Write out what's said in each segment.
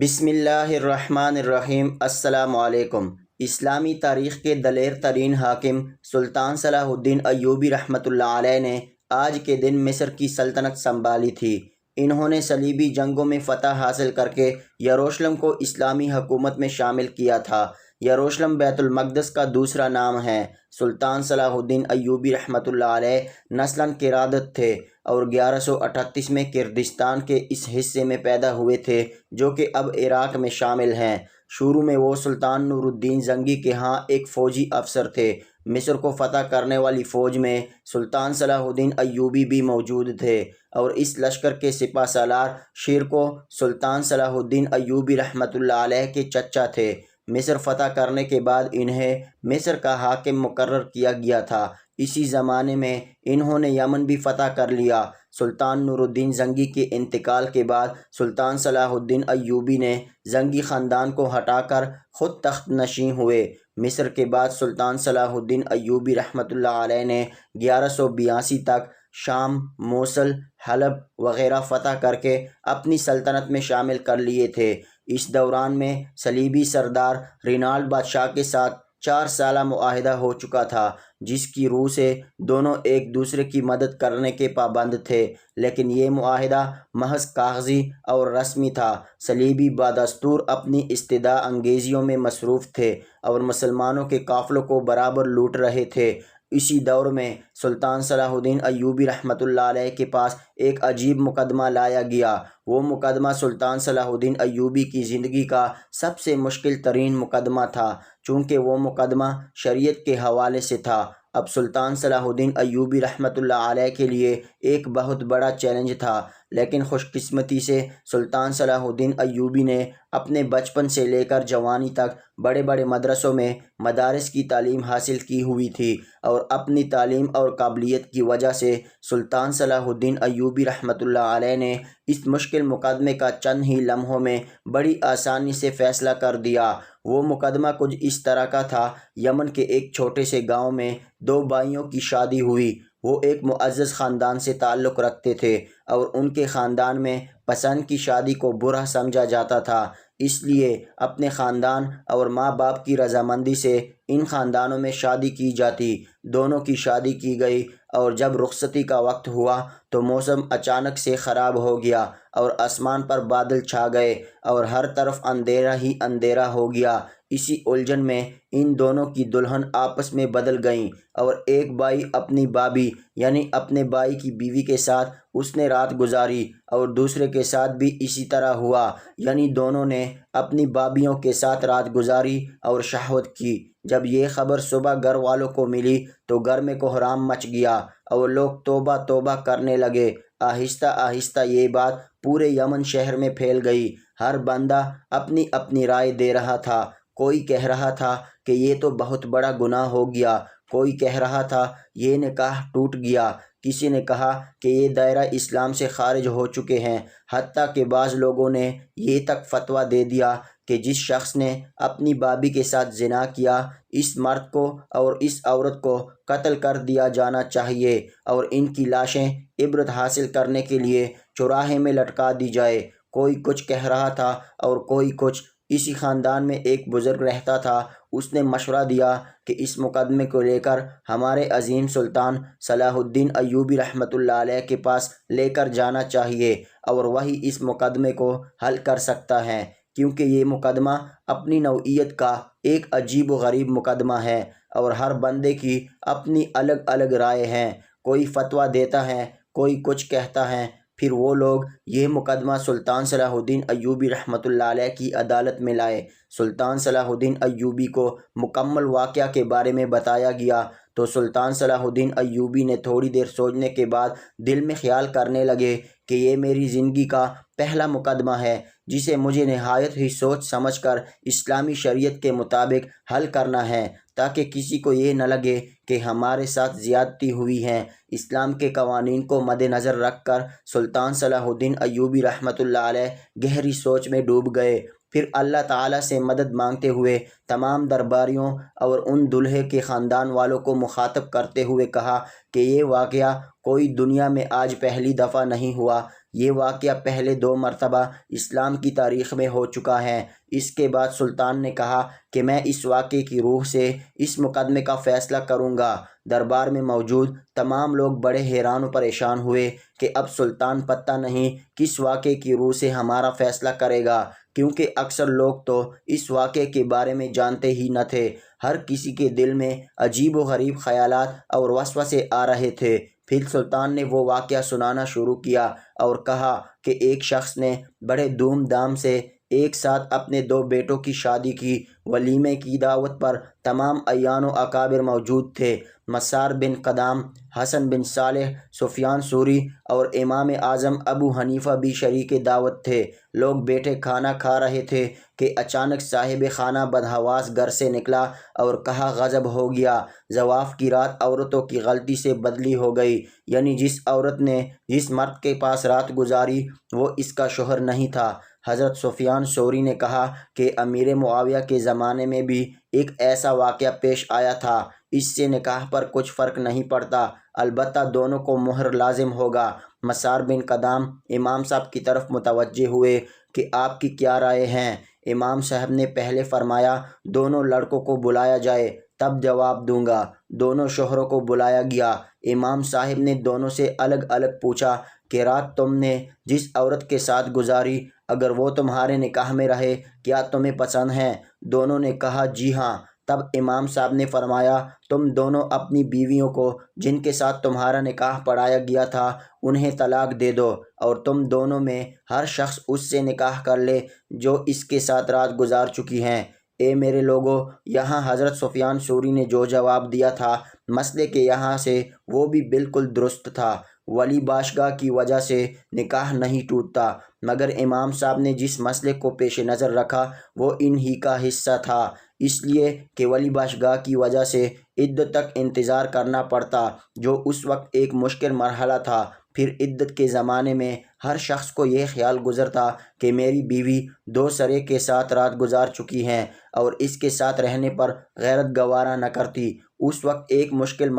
بسم اللہ الرحمن الرحیم۔ السلام علیکم۔ اسلامی تاریخ کے دلیر ترین حاکم سلطان صلاح الدین ایوبی رحمۃ اللہ علیہ نے آج کے دن مصر کی سلطنت سنبھالی تھی۔ انہوں نے صلیبی جنگوں میں فتح حاصل کر کے یروشلم کو اسلامی حکومت میں شامل کیا تھا۔ یروشلم بیت المقدس کا دوسرا نام ہے۔ سلطان صلاح الدین ایوبی رحمۃ اللہ علیہ نسلاً کرادت تھے اور 1138 میں کردستان کے اس حصے میں پیدا ہوئے تھے جو کہ اب عراق میں شامل ہیں۔ شروع میں وہ سلطان نور الدین زنگی کے ہاں ایک فوجی افسر تھے۔ مصر کو فتح کرنے والی فوج میں سلطان صلاح الدین ایوبی بھی موجود تھے اور اس لشکر کے سپہ سالار شیرکو سلطان صلاح الدین ایوبی رحمۃ اللہ علیہ کے چچا تھے۔ مصر فتح کرنے کے بعد انہیں مصر کا حاکم مقرر کیا گیا تھا۔ اسی زمانے میں انہوں نے یمن بھی فتح کر لیا۔ سلطان نور الدین زنگی کے انتقال کے بعد سلطان صلاح الدین ایوبی نے زنگی خاندان کو ہٹا کر خود تخت نشین ہوئے۔ مصر کے بعد سلطان صلاح الدین ایوبی رحمۃ اللہ علیہ نے 1182 تک شام، موصل، حلب وغیرہ فتح کر کے اپنی سلطنت میں شامل کر لیے تھے۔ اس دوران میں صلیبی سردار رینالڈ بادشاہ کے ساتھ 4 سالہ معاہدہ ہو چکا تھا جس کی روح سے دونوں ایک دوسرے کی مدد کرنے کے پابند تھے، لیکن یہ معاہدہ محض کاغذی اور رسمی تھا۔ صلیبی بدستور اپنی استدعا انگیزیوں میں مصروف تھے اور مسلمانوں کے قافلوں کو برابر لوٹ رہے تھے۔ اسی دور میں سلطان صلاح الدین ایوبی رحمۃ اللہ علیہ کے پاس ایک عجیب مقدمہ لایا گیا۔ وہ مقدمہ سلطان صلاح الدین ایوبی کی زندگی کا سب سے مشکل ترین مقدمہ تھا، چونکہ وہ مقدمہ شریعت کے حوالے سے تھا۔ اب سلطان صلاح الدین ایوبی رحمۃ اللہ علیہ کے لیے ایک بہت بڑا چیلنج تھا، لیکن خوش قسمتی سے سلطان صلاح الدین ایوبی نے اپنے بچپن سے لے کر جوانی تک بڑے بڑے مدرسوں میں مدارس کی تعلیم حاصل کی ہوئی تھی اور اپنی تعلیم اور قابلیت کی وجہ سے سلطان صلاح الدین ایوبی رحمۃ اللہ علیہ نے اس مشکل مقدمے کا چند ہی لمحوں میں بڑی آسانی سے فیصلہ کر دیا۔ وہ مقدمہ کچھ اس طرح کا تھا۔ یمن کے ایک چھوٹے سے گاؤں میں 2 بھائیوں کی شادی ہوئی۔ وہ ایک معزز خاندان سے تعلق رکھتے تھے اور ان کے خاندان میں پسند کی شادی کو برا سمجھا جاتا تھا، اس لیے اپنے خاندان اور ماں باپ کی رضامندی سے ان خاندانوں میں شادی کی جاتی۔ دونوں کی شادی کی گئی اور جب رخصتی کا وقت ہوا تو موسم اچانک سے خراب ہو گیا اور آسمان پر بادل چھا گئے اور ہر طرف اندھیرا ہی اندھیرا ہو گیا۔ اسی الجھن میں ان دونوں کی دلہن آپس میں بدل گئیں اور ایک بھائی اپنی بھابھی یعنی اپنے بھائی کی بیوی کے ساتھ اس نے رات گزاری اور دوسرے کے ساتھ بھی اسی طرح ہوا، یعنی دونوں نے اپنی بھابھیوں کے ساتھ رات گزاری اور شہوت کی۔ جب یہ خبر صبح گھر والوں کو ملی تو گھر میں کوہرام مچ گیا اور لوگ توبہ توبہ کرنے لگے۔ آہستہ آہستہ یہ بات پورے یمن شہر میں پھیل گئی۔ ہر بندہ اپنی اپنی رائے دے رہا تھا۔ کوئی کہہ رہا تھا کہ یہ تو بہت بڑا گناہ ہو گیا، کوئی کہہ رہا تھا یہ نکاح ٹوٹ گیا، کسی نے کہا کہ یہ دائرہ اسلام سے خارج ہو چکے ہیں، حتیٰ کہ بعض لوگوں نے یہ تک فتویٰ دے دیا کہ جس شخص نے اپنی بھابھی کے ساتھ زنا کیا اس مرد کو اور اس عورت کو قتل کر دیا جانا چاہیے اور ان کی لاشیں عبرت حاصل کرنے کے لیے چوراہے میں لٹکا دی جائے۔ کوئی کچھ کہہ رہا تھا اور کوئی کچھ۔ اسی خاندان میں ایک بزرگ رہتا تھا، اس نے مشورہ دیا کہ اس مقدمے کو لے کر ہمارے عظیم سلطان صلاح الدین ایوبی رحمۃ اللہ علیہ کے پاس لے کر جانا چاہیے اور وہی اس مقدمے کو حل کر سکتا ہے، کیونکہ یہ مقدمہ اپنی نوعیت کا ایک عجیب و غریب مقدمہ ہے اور ہر بندے کی اپنی الگ الگ رائے ہیں۔ کوئی فتویٰ دیتا ہے، کوئی کچھ کہتا ہے۔ پھر وہ لوگ یہ مقدمہ سلطان صلاح الدین ایوبی رحمۃ اللہ علیہ کی عدالت میں لائے۔ سلطان صلاح الدین ایوبی کو مکمل واقعہ کے بارے میں بتایا گیا تو سلطان صلاح الدین ایوبی نے تھوڑی دیر سوچنے کے بعد دل میں خیال کرنے لگے کہ یہ میری زندگی کا پہلا مقدمہ ہے جسے مجھے نہایت ہی سوچ سمجھ کر اسلامی شریعت کے مطابق حل کرنا ہے، تاکہ کسی کو یہ نہ لگے کہ ہمارے ساتھ زیادتی ہوئی ہے۔ اسلام کے قوانین کو مد نظر رکھ کر سلطان صلاح الدین ایوبی رحمۃ اللہ علیہ گہری سوچ میں ڈوب گئے۔ پھر اللہ تعالیٰ سے مدد مانگتے ہوئے تمام درباریوں اور ان دولہے کے خاندان والوں کو مخاطب کرتے ہوئے کہا کہ یہ واقعہ کوئی دنیا میں آج پہلی دفعہ نہیں ہوا، یہ واقعہ پہلے 2 مرتبہ اسلام کی تاریخ میں ہو چکا ہے۔ اس کے بعد سلطان نے کہا کہ میں اس واقعے کی روح سے اس مقدمے کا فیصلہ کروں گا۔ دربار میں موجود تمام لوگ بڑے حیران و پریشان ہوئے کہ اب سلطان پتہ نہیں کس واقعے کی روح سے ہمارا فیصلہ کرے گا، کیونکہ اکثر لوگ تو اس واقعے کے بارے میں جانتے ہی نہ تھے۔ ہر کسی کے دل میں عجیب و غریب خیالات اور وسوسے آ رہے تھے۔ پھر سلطان نے وہ واقعہ سنانا شروع کیا اور کہا کہ ایک شخص نے بڑے دھوم دھام سے ایک ساتھ اپنے 2 بیٹوں کی شادی کی۔ ولیمے کی دعوت پر تمام اعیان و اکابر موجود تھے۔ مسار بن قدام، حسن بن صالح، سفیان ثوری اور امام اعظم ابو حنیفہ بھی شریک دعوت تھے۔ لوگ بیٹھے کھانا کھا رہے تھے کہ اچانک صاحب خانہ بدحواس گھر سے نکلا اور کہا غضب ہو گیا، زواف کی رات عورتوں کی غلطی سے بدلی ہو گئی، یعنی جس عورت نے جس مرد کے پاس رات گزاری وہ اس کا شوہر نہیں تھا۔ حضرت سفیان ثوری نے کہا کہ امیر معاویہ کے زمانے میں بھی ایک ایسا واقعہ پیش آیا تھا، اس سے نکاح پر کچھ فرق نہیں پڑتا، البتہ دونوں کو مہر لازم ہوگا۔ مسار بن قدام امام صاحب کی طرف متوجہ ہوئے کہ آپ کی کیا رائے ہیں؟ امام صاحب نے پہلے فرمایا دونوں لڑکوں کو بلایا جائے تب جواب دوں گا۔ دونوں شوہروں کو بلایا گیا۔ امام صاحب نے دونوں سے الگ الگ پوچھا کہ رات تم نے جس عورت کے ساتھ گزاری اگر وہ تمہارے نکاح میں رہے کیا تمہیں پسند ہے؟ دونوں نے کہا جی ہاں۔ تب امام صاحب نے فرمایا تم دونوں اپنی بیویوں کو جن کے ساتھ تمہارا نکاح پڑھایا گیا تھا انہیں طلاق دے دو، اور تم دونوں میں ہر شخص اس سے نکاح کر لے جو اس کے ساتھ رات گزار چکی ہیں۔ اے میرے لوگوں، یہاں حضرت سفیان ثوری نے جو جواب دیا تھا مسئلے کے یہاں سے وہ بھی بالکل درست تھا۔ ولی باشگاہ کی وجہ سے نکاح نہیں ٹوٹتا، مگر امام صاحب نے جس مسئلے کو پیش نظر رکھا وہ انہی کا حصہ تھا، اس لیے کہ ولی باشگاہ کی وجہ سے عدت تک انتظار کرنا پڑتا، جو اس وقت ایک مشکل مرحلہ تھا۔ پھر عدت کے زمانے میں ہر شخص کو یہ خیال گزرتا کہ میری بیوی 2 سرے کے ساتھ رات گزار چکی ہیں اور اس کے ساتھ رہنے پر غیرت گوارا نہ کرتی، اس وقت ایک مشکل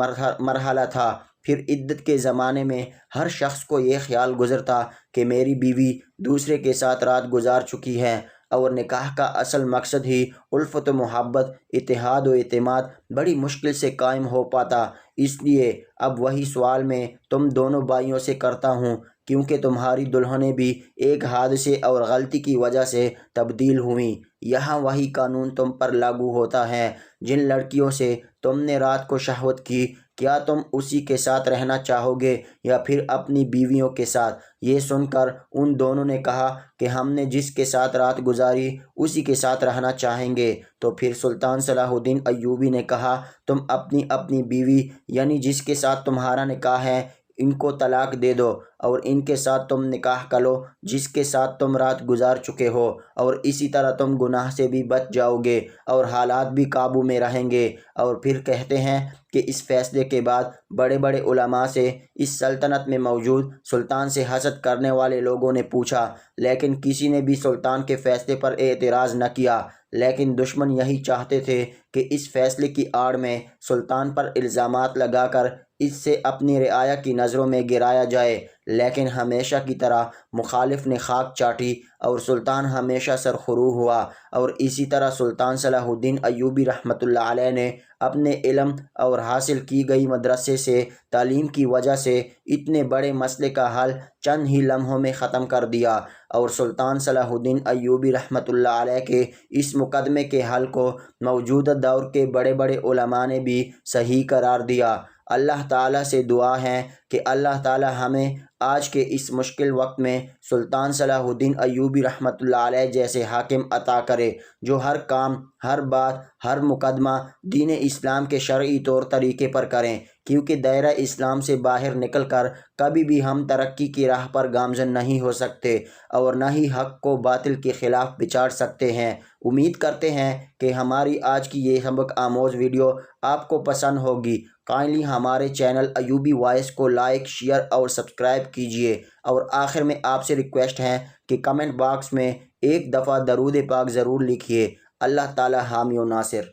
مرحلہ تھا۔ پھر عدت کے زمانے میں ہر شخص کو یہ خیال گزرتا کہ میری بیوی دوسرے کے ساتھ رات گزار چکی ہے، اور نکاح کا اصل مقصد ہی الفت و محبت، اتحاد و اعتماد بڑی مشکل سے قائم ہو پاتا۔ اس لیے اب وہی سوال میں تم دونوں بھائیوں سے کرتا ہوں، کیونکہ تمہاری دلہنیں بھی ایک حادثے اور غلطی کی وجہ سے تبدیل ہوئیں۔ یہاں وہی قانون تم پر لاگو ہوتا ہے۔ جن لڑکیوں سے تم نے رات کو شہوت کی کیا تم اسی کے ساتھ رہنا چاہو گے یا پھر اپنی بیویوں کے ساتھ؟ یہ سن کر ان دونوں نے کہا کہ ہم نے جس کے ساتھ رات گزاری اسی کے ساتھ رہنا چاہیں گے۔ تو پھر سلطان صلاح الدین ایوبی نے کہا تم اپنی اپنی بیوی یعنی جس کے ساتھ تمہارا نکاح ہے ان کو طلاق دے دو، اور ان کے ساتھ تم نکاح کرو جس کے ساتھ تم رات گزار چکے ہو، اور اسی طرح تم گناہ سے بھی بچ جاؤ گے اور حالات بھی قابو میں رہیں گے۔ اور پھر کہتے ہیں کہ اس فیصلے کے بعد بڑے بڑے علماء سے اس سلطنت میں موجود سلطان سے حسد کرنے والے لوگوں نے پوچھا، لیکن کسی نے بھی سلطان کے فیصلے پر اعتراض نہ کیا۔ لیکن دشمن یہی چاہتے تھے کہ اس فیصلے کی آڑ میں سلطان پر الزامات لگا کر اس سے اپنی رعایا کی نظروں میں گرایا جائے، لیکن ہمیشہ کی طرح مخالف نے خاک چاٹی اور سلطان ہمیشہ سرخرو ہوا۔ اور اسی طرح سلطان صلاح الدین ایوبی رحمۃ اللہ علیہ نے اپنے علم اور حاصل کی گئی مدرسے سے تعلیم کی وجہ سے اتنے بڑے مسئلے کا حل چند ہی لمحوں میں ختم کر دیا، اور سلطان صلاح الدین ایوبی رحمۃ اللہ علیہ کے اس مقدمے کے حل کو موجودہ دور کے بڑے بڑے علماء نے بھی صحیح قرار دیا۔ اللہ تعالیٰ سے دعا ہے کہ اللہ تعالیٰ ہمیں آج کے اس مشکل وقت میں سلطان صلاح الدین ایوبی رحمۃ اللہ علیہ جیسے حاکم عطا کرے، جو ہر کام، ہر بات، ہر مقدمہ دین اسلام کے شرعی طور طریقے پر کریں، کیونکہ دائرہ اسلام سے باہر نکل کر کبھی بھی ہم ترقی کی راہ پر گامزن نہیں ہو سکتے اور نہ ہی حق کو باطل کے خلاف بچاڑ سکتے ہیں۔ امید کرتے ہیں کہ ہماری آج کی یہ سبق آموز ویڈیو آپ کو پسند ہوگی۔ کائنڈلی ہمارے چینل ایوبی وائس کو لائک، شیئر اور سبسکرائب کیجیے، اور آخر میں آپ سے ریکویسٹ ہے کہ کمنٹ باکس میں ایک دفعہ درود پاک ضرور لکھیے۔ اللہ تعالی حامی و ناصر۔